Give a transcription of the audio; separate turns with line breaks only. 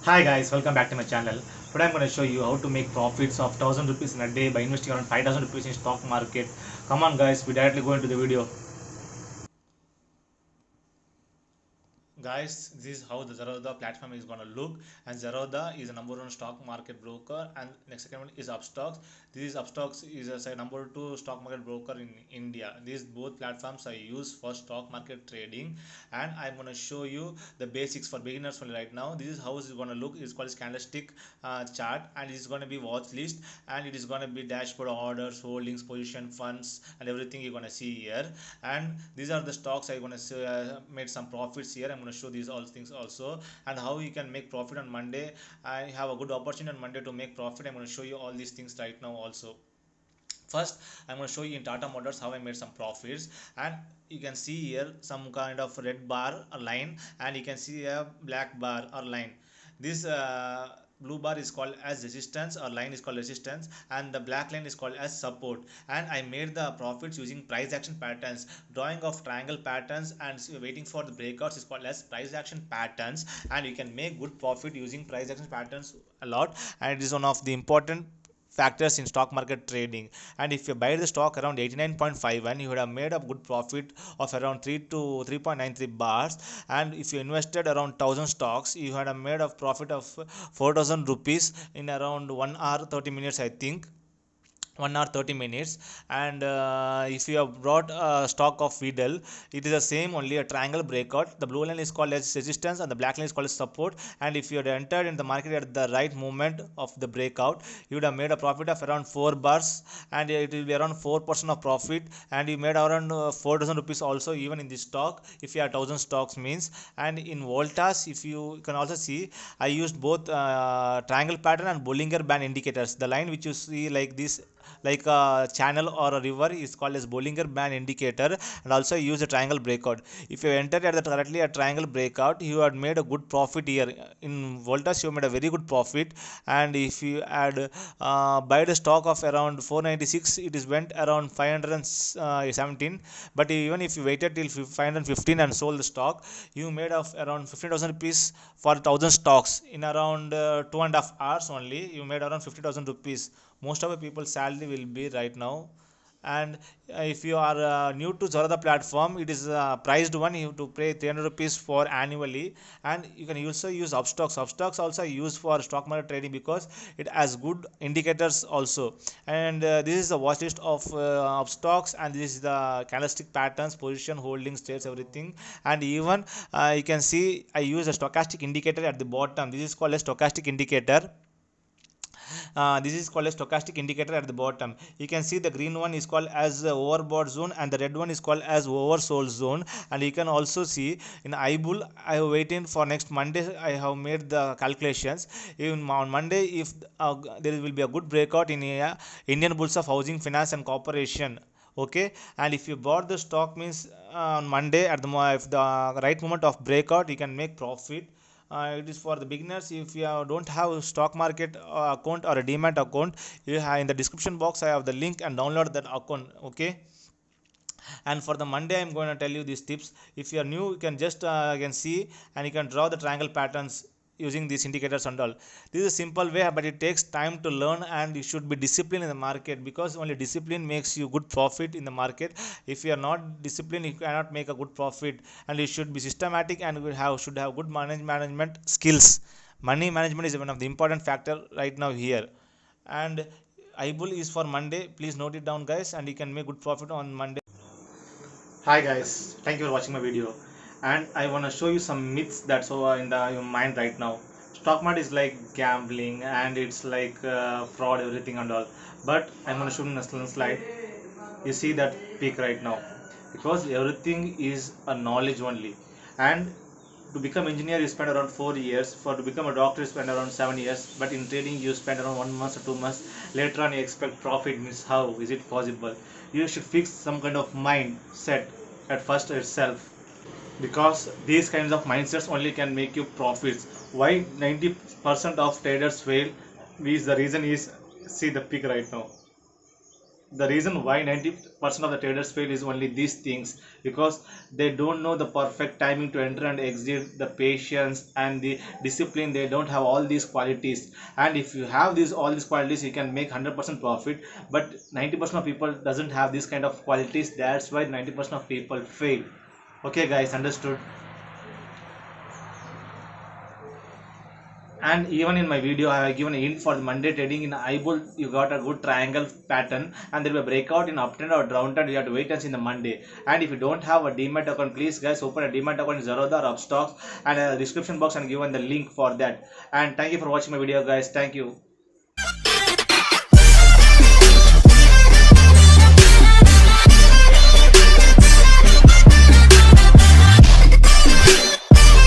Hi guys, welcome back to my channel. Today I'm going to show you how to make profits of 1000 rupees in a day by investing around 5000 rupees in stock market. Come on guys, we directly go into the video. Guys, this is how the Zerodha platform is going to look, and Zerodha is a number one stock market broker, and next second one is Upstocks. This is Upstocks is a number two stock market broker in India. These both platforms I use for stock market trading, and I'm going to show you the basics for beginners only right now. This is how it's going to look. It's called candlestick chart, and it's going to be watch list, and it is going to be dashboard, orders, holdings, position, funds, and everything you're going to see here. And these are the stocks I'm going to made some profits here. I'm going to show these all things also, and how you can make profit on Monday. I have a good opportunity on Monday to make profit. I'm going to show you all these things right now also. First, I'm going to show you in Tata Motors how I made some profits, and you can see here some kind of red bar or line, and you can see a black bar or line. This blue bar is called as resistance, or line is called resistance, and the black line is called as support. And I made the profits using price action patterns. Drawing of triangle patterns and waiting for the breakouts is called as price action patterns, and you can make good profit using price action patterns a lot, and it is one of the important factors in stock market trading. And if you buy the stock around 89.51, you would have made a good profit of around 3 to 3.93 bars. And if you invested around 1000 stocks, you had a made a profit of 4000 rupees in around 1 hour 30 minutes, I think. 1 hour 30 minutes. And if you have brought a stock of Vidal, it is the same, only a triangle breakout. The blue line is called as resistance and the black line is called as support. And if you had entered in the market at the right moment of the breakout, you would have made a profit of around 4 bars, and it will be around 4% of profit. And you made around 4000 rupees also, even in this stock, if you have 1000 stocks means. And in Voltas, if you can also see, I used both triangle pattern and Bollinger Band indicators. The line which you see like this, like a channel or a river, is called as Bollinger Band indicator. And also use a triangle breakout. If you entered at the correctly a triangle breakout, you had made a good profit here. In Voltas, you made a very good profit. And if you had buy the stock of around 496, it is went around 517. But even if you waited till 515 and sold the stock, you made of around 15,000 rupees for 1000 stocks in around 2.5 hours only. You made around 50,000 rupees. Most of the people's salary will be right now. And if you are new to Zerodha platform, it is priced one. You have to pay 300 rupees for annually. And you can also use Upstocks also used for stock market trading, because it has good indicators also. And this is the watch list of Upstocks, and this is the candlestick patterns, position, holdings, trades, everything. And even you can see I use a stochastic indicator at the bottom. This is called a stochastic indicator. This is called a stochastic indicator at the bottom. You can see the green one is called as the overbought zone, and the red one is called as oversold zone. And you can also see in iBull, I have waited for next Monday. I have made the calculations. Even on Monday, if there will be a good breakout in Indian Bulls of Housing Finance and Corporation. Okay. And if you bought the stock means on Monday at the if the right moment of breakout, you can make profit. It is for the beginners. If you don't have a stock market account or a demat account, you have in the description box I have the link, and download that account. Okay. And for the Monday, I'm going to tell you these tips. If you are new, you can just can see, and you can draw the triangle patterns using these indicators and all. This is a simple way, but it takes time to learn, and you should be disciplined in the market, because only discipline makes you good profit in the market. If you are not disciplined, you cannot make a good profit. And you should be systematic, and should have good management skills. Money management is one of the important factor right now here. And iBull is for Monday. Please note it down, guys, and you can make good profit on Monday. Hi guys, thank you for watching my video. And I want to show you some myths that's over in your mind right now. Stock market is like gambling, and it's like fraud, everything and all. But I'm going to show you in a slide. You see that peak right now, because everything is a knowledge only. And to become engineer, you spend around 4 years. For to become a doctor, you spend around 7 years. But in trading, you spend around 1 month or 2 months. Later on, you expect profit. Means how is it possible? You should fix some kind of mindset at first itself, because these kinds of mindsets only can make you profits. Why 90% of traders fail? Is the reason is, see the peak right now. the reason why 90% of the traders fail is only these things, because they don't know the perfect timing to enter and exit, the patience and the discipline. They don't have all these qualities. And if you have these all these qualities, you can make 100% profit. But 90% of people doesn't have this kind of qualities. That's why 90% of people fail. Okay guys, understood? And even in my video I have given a hint for the Monday trading. In IBull you got a good triangle pattern, and there will be a breakout in uptrend or downtrend. You have to wait and see in the Monday. And if you don't have a demat account, please guys open a demat account in Zerodha or Upstocks, and a description box and given the link for that. And thank you for watching my video guys. Thank you.